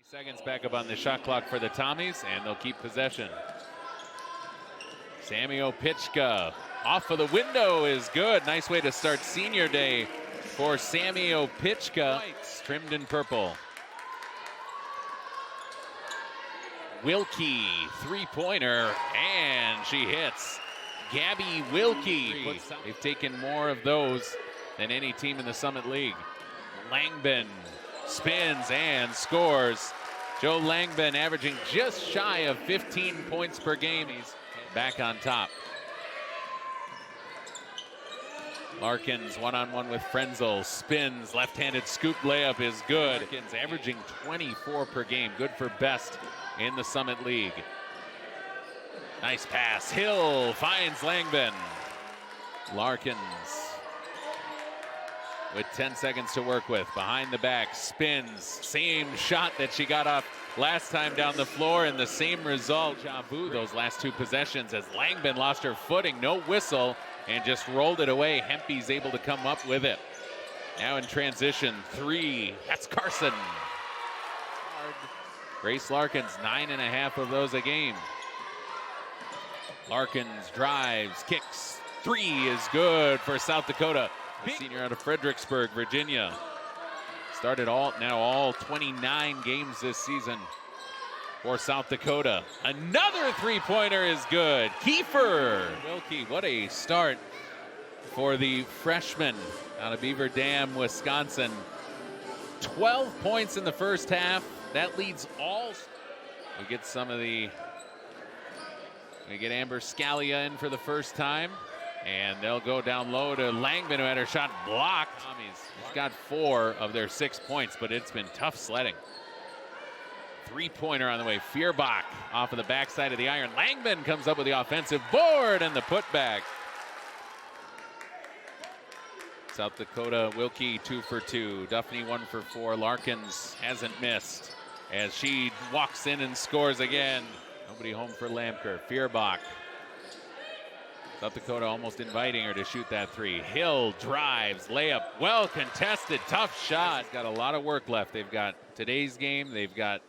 Seconds back up on the shot clock for the Tommies, and they'll keep possession. Sammy Opichka off of the window is good. Nice way to start senior day for Sammy Opichka. Whites trimmed in purple. Wilkie, three-pointer, and she hits. Gabby Wilkie. They've taken more of those than any team in the Summit League. Langbin spins and scores. Joe Langbin averaging just shy of 15 points per game. He's back on top. Larkins one-on-one with Frenzel, spins, left-handed scoop layup is good. Larkins averaging 24 per game, good for best in the Summit League. Nice pass, Hill finds Langbin. Larkins with 10 seconds to work with, behind the back, spins, same shot that she got off last time down the floor, and the same result. Javu those last two possessions as Langbin lost her footing, no whistle, and just rolled it away. Hempy's able to come up with it. Now in transition, three, that's Carson. Grace Larkins, 9.5 of those a game. Larkins drives, kicks, three is good for South Dakota. The senior out of Fredericksburg, Virginia. Started all 29 games this season for South Dakota. Another three-pointer is good. Kiefer Wilkie, what a start for the freshman out of Beaver Dam, Wisconsin. 12 points in the first half. That leads all. We get Amber Scalia in for the first time. And they'll go down low to Langbin, who had her shot blocked. She's got 4 of their 6 points, but it's been tough sledding. Three-pointer on the way. Fierbach off of the backside of the iron. Langbin comes up with the offensive board and the putback. South Dakota, Wilkie 2 for 2. Duffney 1 for 4. Larkins hasn't missed as she walks in and scores again. Nobody home for Lamker. Fierbach. South Dakota almost inviting her to shoot that three. Hill drives, layup, well contested, tough shot. Got a lot of work left. They've got today's game, they've got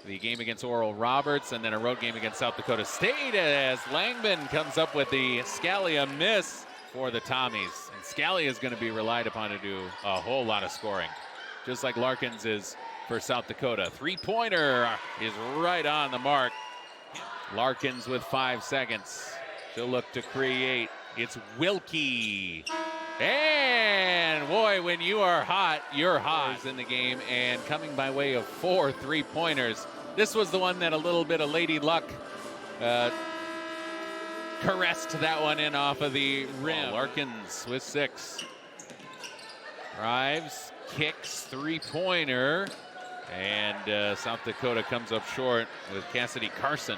the game against Oral Roberts, and then a road game against South Dakota State as Langbin comes up with the Scalia miss for the Tommies. And Scalia is going to be relied upon to do a whole lot of scoring, just like Larkins is for South Dakota. Three-pointer is right on the mark. Larkins with 5 seconds. She'll look to create. It's Wilkie. And boy, when you are hot, you're hot in the game. And coming by way of 4 three-pointers. This was the one that a little bit of Lady Luck caressed that one in off of the rim. Larkins with 6. Drives, kicks, three-pointer. And South Dakota comes up short with Cassidy Carson.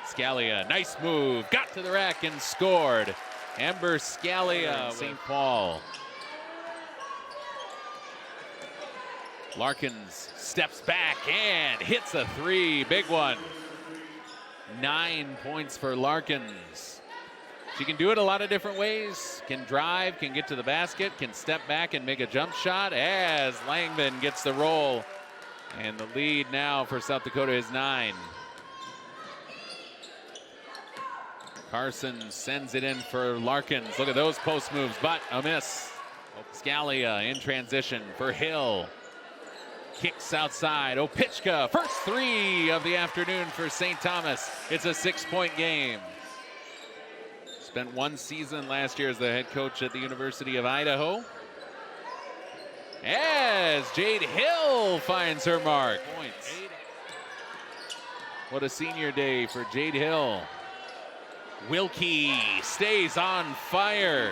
Scalia, nice move, got to the rack and scored. Amber Scalia, St. Paul. Larkins steps back and hits a three, big one. 9 points for Larkins. She can do it a lot of different ways. Can drive, can get to the basket, can step back and make a jump shot as Langbin gets the roll. And the lead now for South Dakota is 9. Carson sends it in for Larkins. Look at those post moves, but a miss. Scalia in transition for Hill. Kicks outside. Opichka, first three of the afternoon for St. Thomas. It's a 6-point game. Spent 1 season last year as the head coach at the University of Idaho. As Jade Hill finds her mark. Points. What a senior day for Jade Hill. Wilkie stays on fire.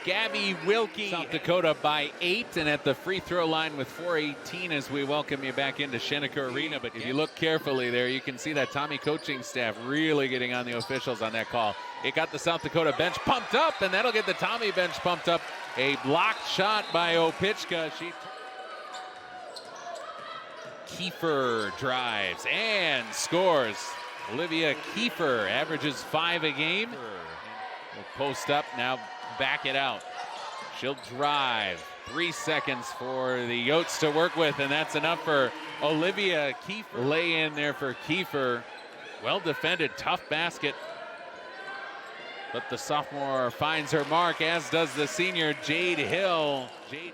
Gabby Wilkie. South Dakota by 8 and at the free throw line with 4:18 as we welcome you back into Shenneker Arena. But if you look carefully there, you can see that Tommy coaching staff really getting on the officials on that call. It got the South Dakota bench pumped up, and that'll get the Tommy bench pumped up. A blocked shot by Opichka. Kiefer drives and scores. Olivia Kiefer averages 5 a game. Will post up, now back it out. She'll drive, 3 seconds for the Yotes to work with, and that's enough for Olivia Kiefer. Lay in there for Kiefer. Well defended, tough basket. But the sophomore finds her mark, as does the senior Jade Hill. Jade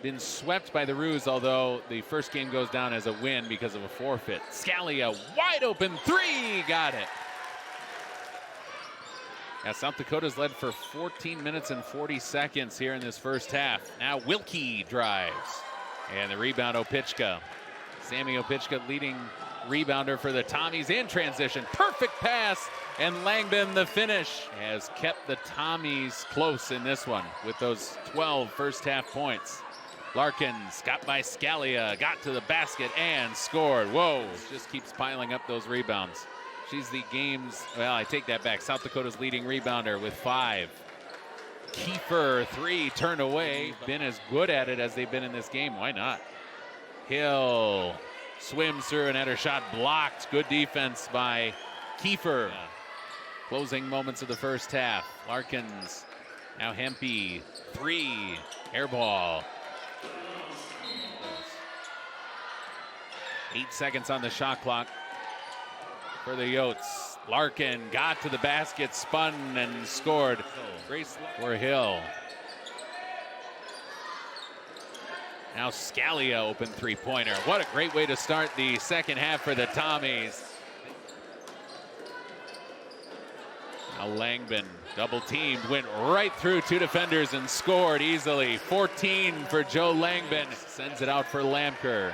been swept by the Roos, although the first game goes down as a win because of a forfeit. Scalia, wide open three, got it. Now South Dakota's led for 14 minutes and 40 seconds here in this first half. Now Wilkie drives, and the rebound Opichka. Sammy Opichka leading rebounder for the Tommies in transition. Perfect pass, and Langbin the finish. Has kept the Tommies close in this one with those 12 first half points. Larkins got by Scalia, got to the basket and scored. Whoa, just keeps piling up those rebounds. She's the game's, well, I take that back. South Dakota's leading rebounder with 5. Kiefer, 3, turned away. Been as good at it as they've been in this game. Why not? Hill swims through and had her shot blocked. Good defense by Kiefer. Yeah. Closing moments of the first half. Larkins, now Hempy, 3, air ball. 8 seconds on the shot clock for the Yotes. Larkin got to the basket, spun and scored. Grace for Hill. Now Scalia open three-pointer. What a great way to start the second half for the Tommies. Now Langbin, double teamed, went right through 2 defenders and scored easily. 14 for Joe Langbin. Sends it out for Lamker.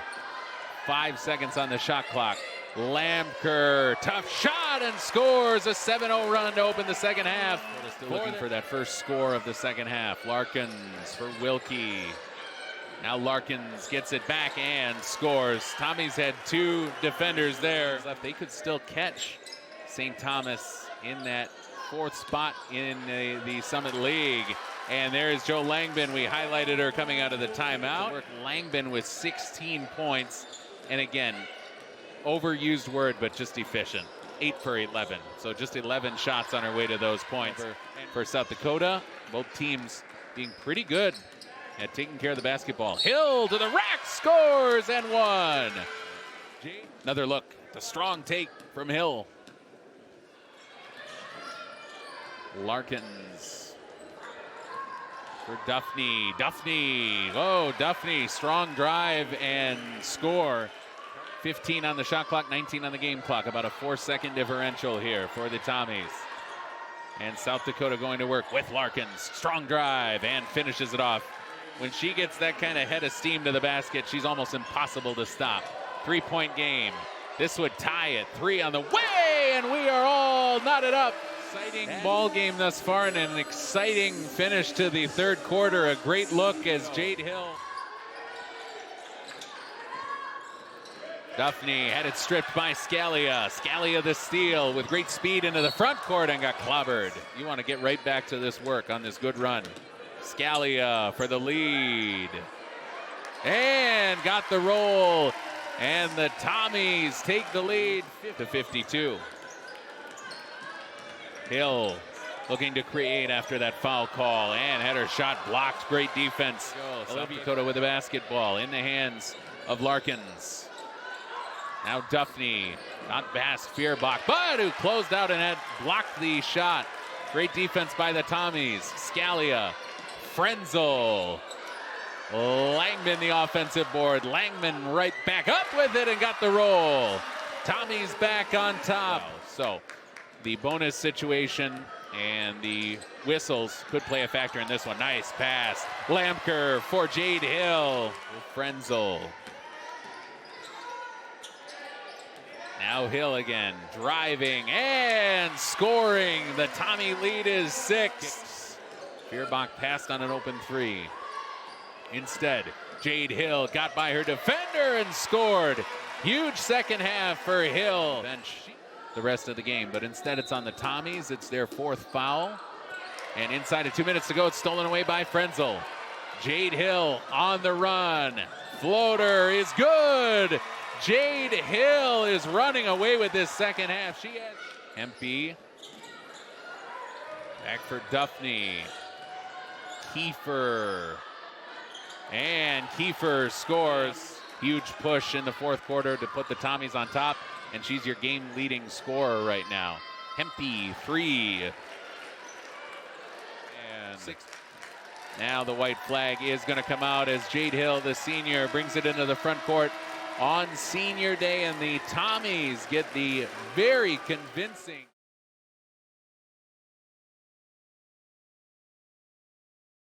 5 seconds on the shot clock. Lamker, tough shot, and scores a 7-0 run to open the second half. Still looking for that first score of the second half. Larkins for Wilkie. Now Larkins gets it back and scores. Tommy's had 2 defenders there. They could still catch St. Thomas in that 4th spot in the Summit League. And there's Joe Langbin. We highlighted her coming out of the timeout. Langbin with 16 points. And again, overused word, but just efficient. 8 for 11. So just 11 shots on her way to those points for South Dakota. Both teams being pretty good at taking care of the basketball. Hill to the rack, scores and 1. Another look, the strong take from Hill. Larkins for Duffney. Duffney, oh, Duffney, strong drive and score. 15 on the shot clock, 19 on the game clock. About a 4-second differential here for the Tommies. And South Dakota going to work with Larkins. Strong drive and finishes it off. When she gets that kind of head of steam to the basket, she's almost impossible to stop. 3-point game. This would tie it. 3 on the way, and we are all knotted up. Exciting ball game thus far, and an exciting finish to the third quarter. A great look as Jade Hill. Duffney had it stripped by Scalia. Scalia the steal with great speed into the front court and got clobbered. You want to get right back to this work on this good run. Scalia for the lead. And got the roll. And the Tommies take the lead 50-52. Hill looking to create after that foul call and had her shot blocked. Great defense. South Dakota with the basketball in the hands of Larkins. Now Duffney, not Bass, Fierbach, but who closed out and had blocked the shot. Great defense by the Tommies. Scalia, Frenzel, Langman the offensive board. Langman right back up with it and got the roll. Tommies back on top. Wow. So the bonus situation and the whistles could play a factor in this one. Nice pass. Lamker for Jade Hill. Frenzel. Now Hill again, driving and scoring. The Tommy lead is 6. Fierbach passed on an open 3. Instead, Jade Hill got by her defender and scored. Huge second half for Hill. Bench the rest of the game, but instead it's on the Tommies. It's their 4th foul. And inside of 2 minutes to go, it's stolen away by Frenzel. Jade Hill on the run. Floater is good. Jade Hill is running away with this second half. She has Hempy. Back for Duffney. Kiefer. And Kiefer scores. Huge push in the fourth quarter to put the Tommies on top, and she's your game-leading scorer right now. Hempy, 3. And 6. Now the white flag is going to come out as Jade Hill, the senior, brings it into the front court on senior day, and the Tommies get the very convincing